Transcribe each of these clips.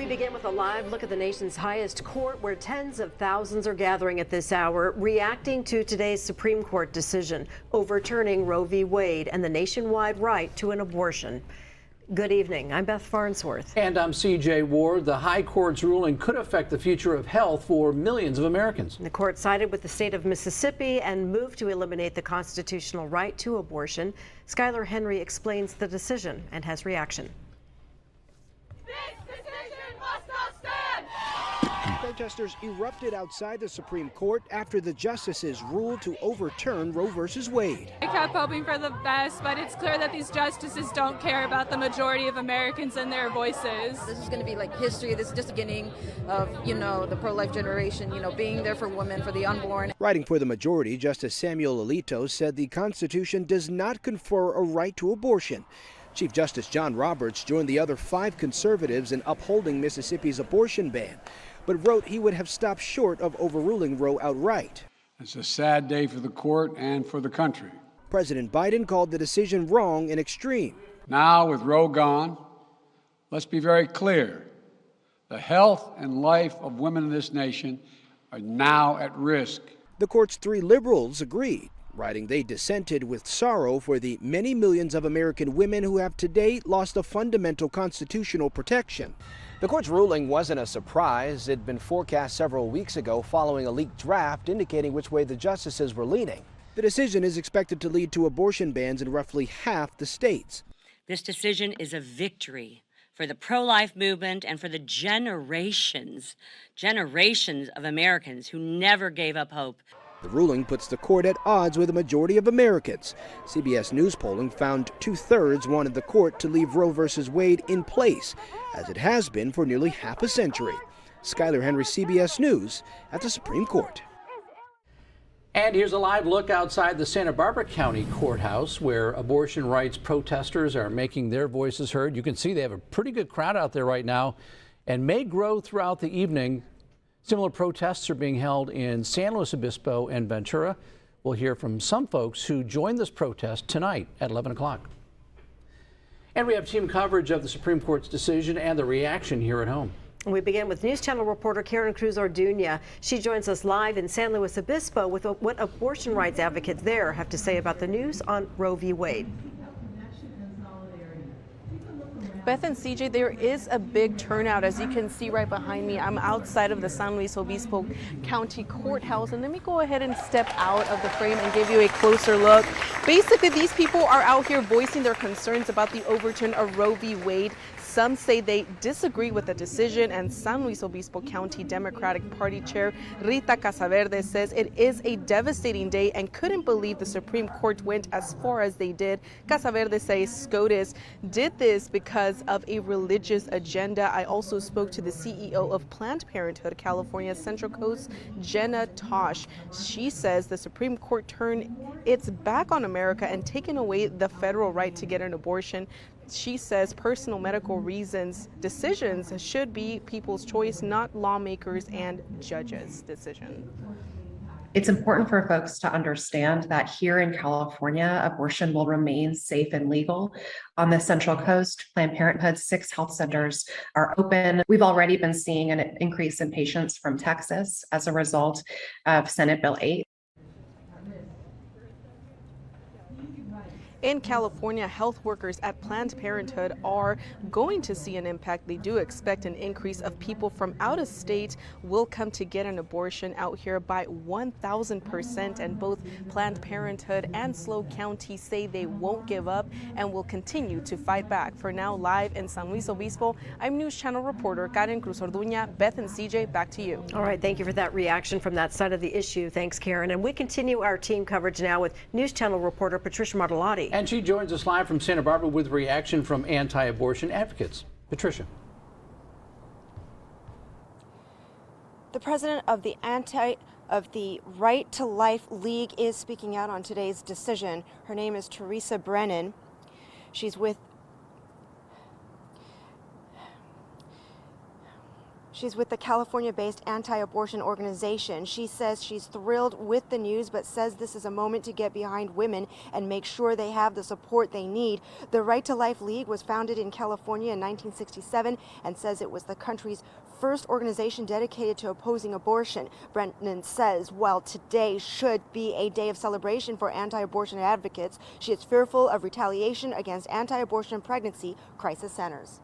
We begin with a live look at the nation's highest court, where tens of thousands are gathering at this hour, reacting to today's Supreme Court decision overturning Roe v. Wade and the nationwide right to an abortion. Good evening. I'm Beth Farnsworth. And I'm CJ Ward. The High Court's ruling could affect the future of health for millions of Americans. The court sided with the state of Mississippi and moved to eliminate the constitutional right to abortion. Skylar Henry explains the decision and has reaction. Protesters erupted outside the Supreme Court after the justices ruled to overturn Roe v. Wade. I kept hoping for the best, but it's clear that these justices don't care about the majority of Americans and their voices. This is going to be like history. This is just the beginning of, the pro-life generation, being there for women, for the unborn. Writing for the majority, Justice Samuel Alito said the Constitution does not confer a right to abortion. Chief Justice John Roberts joined the other 5 conservatives in upholding Mississippi's abortion ban, but wrote he would have stopped short of overruling Roe outright. It's a sad day for the court and for the country. President Biden called the decision wrong and extreme. Now, with Roe gone, let's be very clear. The health and life of women in this nation are now at risk. The court's 3 liberals agreed, writing they dissented with sorrow for the many millions of American women who have today lost a fundamental constitutional protection. The court's ruling wasn't a surprise. It had been forecast several weeks ago following a leaked draft indicating which way the justices were leaning. The decision is expected to lead to abortion bans in roughly half the states. This decision is a victory for the pro-life movement and for the generations of Americans who never gave up hope. The ruling puts the court at odds with a majority of Americans. CBS News polling found 2/3 wanted the court to leave Roe v. Wade in place, as it has been for nearly half a century. Skylar Henry, CBS News, at the Supreme Court. And here's a live look outside the Santa Barbara County Courthouse, where abortion rights protesters are making their voices heard. You can see they have a pretty good crowd out there right now and may grow throughout the evening. Similar protests are being held in San Luis Obispo and Ventura. We'll hear from some folks who joined this protest tonight at 11 o'clock. And we have team coverage of the Supreme Court's decision and the reaction here at home. We begin with News Channel reporter Karen Cruz Orduña. She joins us live in San Luis Obispo with what abortion rights advocates there have to say about the news on Roe v. Wade. Beth and CJ, there is a big turnout. As you can see right behind me, I'm outside of the San Luis Obispo County Courthouse. And let me go ahead and step out of the frame and give you a closer look. Basically, these people are out here voicing their concerns about the overturn of Roe v. Wade. Some say they disagree with the decision, and San Luis Obispo County Democratic Party Chair Rita Casaverde says it is a devastating day and couldn't believe the Supreme Court went as far as they did. Casaverde says SCOTUS did this because of a religious agenda. I also spoke to the CEO of Planned Parenthood California Central Coast, Jenna Tosh. She says the Supreme Court turned its back on America and taken away the federal right to get an abortion. She says personal medical decisions should be people's choice, not lawmakers and judges' decision. It's important for folks to understand that here in California, abortion will remain safe and legal. On the Central Coast, Planned Parenthood's 6 health centers are open. We've already been seeing an increase in patients from Texas as a result of Senate Bill 8. In California, health workers at Planned Parenthood are going to see an impact. They do expect an increase of people from out of state will come to get an abortion out here by 1,000%. And both Planned Parenthood and SLO County say they won't give up and will continue to fight back. For now, live in San Luis Obispo, I'm News Channel reporter Karen Cruz Orduña. Beth and CJ, back to you. All right, thank you for that reaction from that side of the issue. Thanks, Karen. And we continue our team coverage now with News Channel reporter Patricia Martellotti. And she joins us live from Santa Barbara with reaction from anti-abortion advocates. Patricia. The president of the Right to Life League is speaking out on today's decision. Her name is Teresa Brennan. She's She's with the California-based anti-abortion organization. She says she's thrilled with the news, but says this is a moment to get behind women and make sure they have the support they need. The Right to Life League was founded in California in 1967 and says it was the country's first organization dedicated to opposing abortion. Brennan says while today should be a day of celebration for anti-abortion advocates, she is fearful of retaliation against anti-abortion pregnancy crisis centers.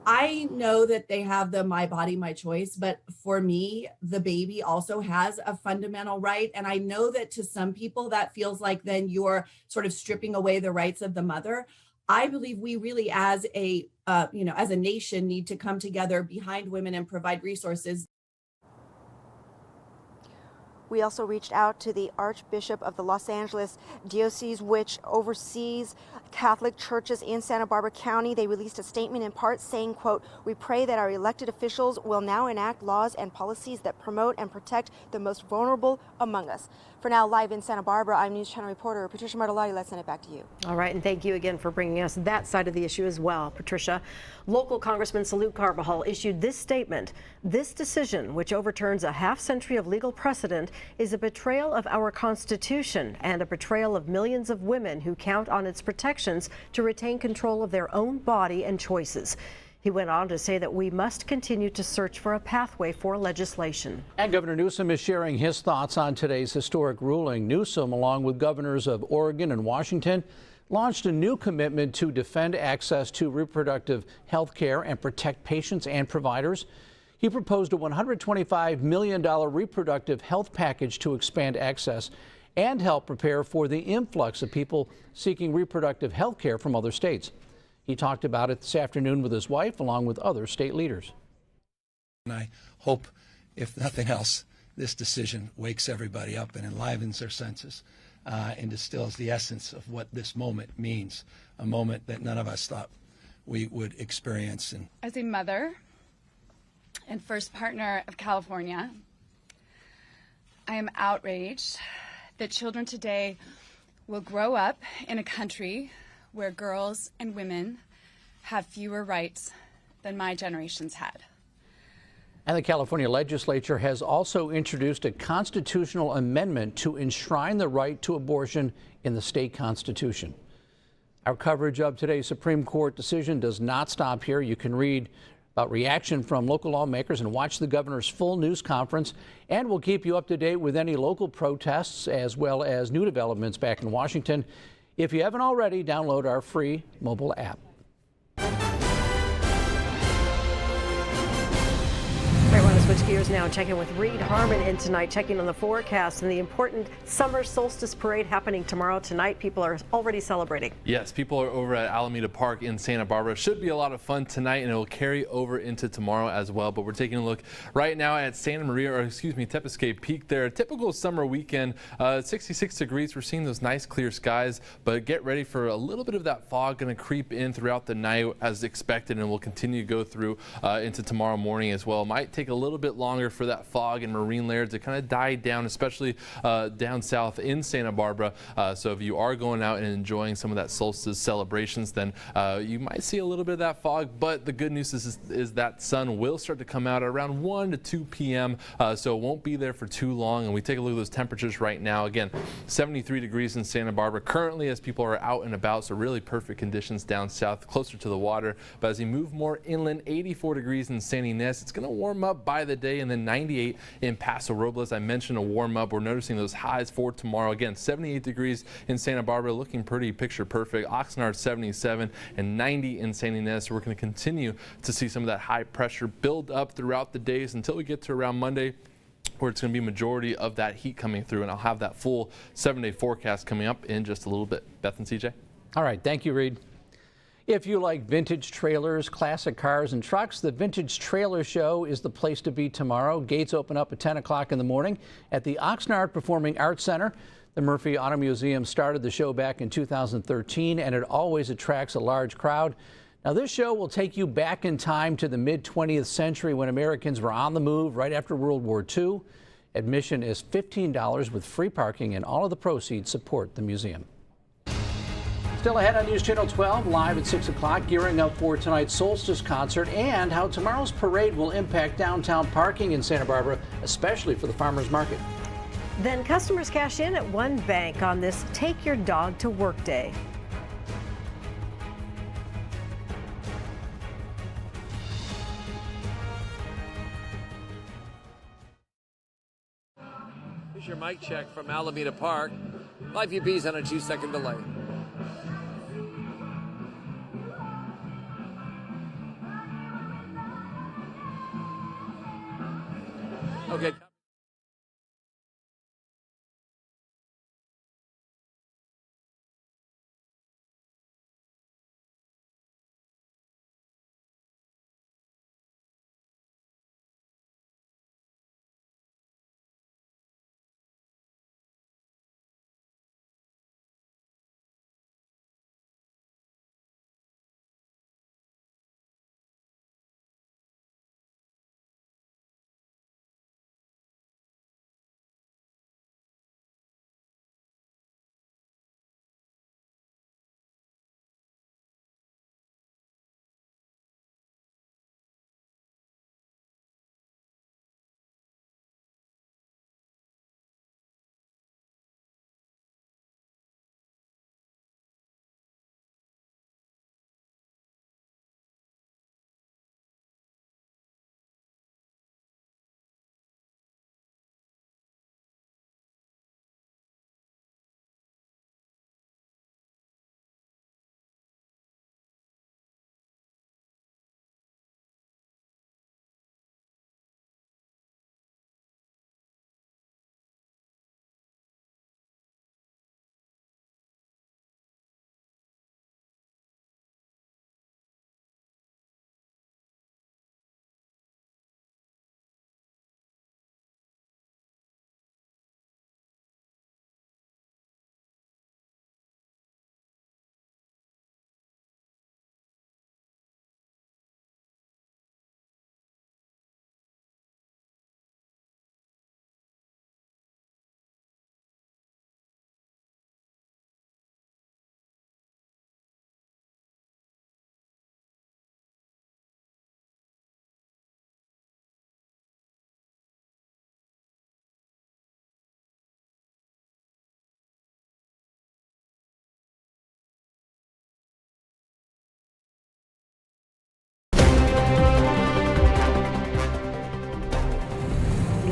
I know that they have the my body, my choice, but for me, the baby also has a fundamental right. And I know that to some people that feels like then you're sort of stripping away the rights of the mother. I believe we really as a nation need to come together behind women and provide resources. We also reached out to the Archbishop of the Los Angeles Diocese, which oversees Catholic churches in Santa Barbara County. They released a statement in part saying, quote, "We pray that our elected officials will now enact laws and policies that promote and protect the most vulnerable among us." For now, live in Santa Barbara, I'm News Channel reporter Patricia Martellotti. Let's send it back to you. All right, and thank you again for bringing us that side of the issue as well, Patricia. Local Congressman Salute Carbajal issued this statement. This decision, which overturns a half-century of legal precedent, is a betrayal of our Constitution and a betrayal of millions of women who count on its protections to retain control of their own body and choices. He went on to say that we must continue to search for a pathway for legislation. And Governor Newsom is sharing his thoughts on today's historic ruling. Newsom, along with governors of Oregon and Washington, launched a new commitment to defend access to reproductive health care and protect patients and providers. He proposed a $125 million reproductive health package to expand access and help prepare for the influx of people seeking reproductive health care from other states. He talked about it this afternoon with his wife, along with other state leaders. And I hope, if nothing else, this decision wakes everybody up and enlivens their senses and distills the essence of what this moment means, a moment that none of us thought we would experience. And as a mother and first partner of California, I am outraged that children today will grow up in a country where girls and women have fewer rights than my generations had. And the California legislature has also introduced a constitutional amendment to enshrine the right to abortion in the state constitution. Our coverage of today's Supreme Court decision does not stop here. You can read about reaction from local lawmakers and watch the governor's full news conference. And we'll keep you up to date with any local protests as well as new developments back in Washington. If you haven't already, download our free mobile app. I want to switch gears now and check in with Reed Harmon in tonight, checking on the forecast and the important Summer Solstice parade happening tomorrow. Tonight, people are already celebrating. Yes, people are over at Alameda Park in Santa Barbara. Should be a lot of fun tonight, and it will carry over into tomorrow as well. But we're taking a look right now at Tepiscate Peak there. A typical summer weekend, 66 degrees. We're seeing those nice clear skies, but get ready for a little bit of that fog going to creep in throughout the night as expected, and will continue to go through into tomorrow morning as well. Might take a little bit longer for that fog and marine layer to kind of die down, especially down south in Santa Barbara. So if you are going out and enjoying some of that solstice celebrations, then you might see a little bit of that fog. But the good news is that sun will start to come out around 1 to 2 p.m. So it won't be there for too long. And we take a look at those temperatures right now. Again, 73 degrees in Santa Barbara currently as people are out and about. So really perfect conditions down south, closer to the water. But as you move more inland, 84 degrees in San Ynez. It's going to warm up by the day, and then 98 in Paso Robles. I mentioned a warm up. We're noticing those highs for tomorrow. Again, 78 degrees in Santa Barbara, looking pretty picture perfect. Oxnard 77 and 90 in San Ynez. So we're going to continue to see some of that high pressure build up throughout the days until we get to around Monday, where it's going to be majority of that heat coming through. And I'll have that full 7-day forecast coming up in just a little bit. Beth and CJ. All right. Thank you, Reed. If you like vintage trailers, classic cars, and trucks, the Vintage Trailer Show is the place to be tomorrow. Gates open up at 10 o'clock in the morning at the Oxnard Performing Arts Center. The Murphy Auto Museum started the show back in 2013, and it always attracts a large crowd. Now, this show will take you back in time to the mid-20th century when Americans were on the move right after World War II. Admission is $15 with free parking, and all of the proceeds support the museum. Still ahead on News Channel 12, live at 6 o'clock, gearing up for tonight's Solstice concert and how tomorrow's parade will impact downtown parking in Santa Barbara, especially for the farmers market. Then customers cash in at one bank on this Take Your Dog to Work Day. Here's your mic check from Alameda Park. Live UB's on a 2-second delay. Okay.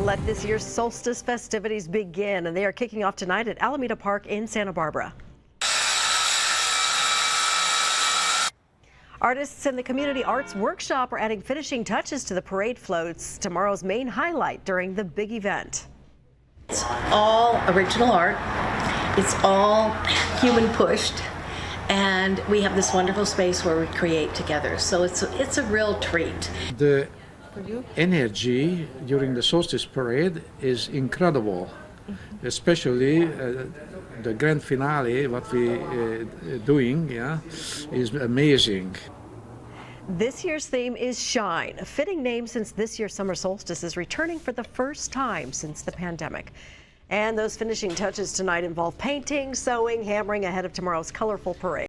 Let this year's solstice festivities begin, and they are kicking off tonight at Alameda Park in Santa Barbara. Artists in the Community Arts Workshop are adding finishing touches to the parade floats, tomorrow's main highlight during the big event. It's all original art. It's all human pushed. And we have this wonderful space where we create together. So it's a real treat. The energy during the solstice parade is incredible, especially the grand finale, what we doing, is amazing. This year's theme is Shine, a fitting name since this year's summer solstice is returning for the first time since the pandemic. And those finishing touches tonight involve painting, sewing, hammering ahead of tomorrow's colorful parade.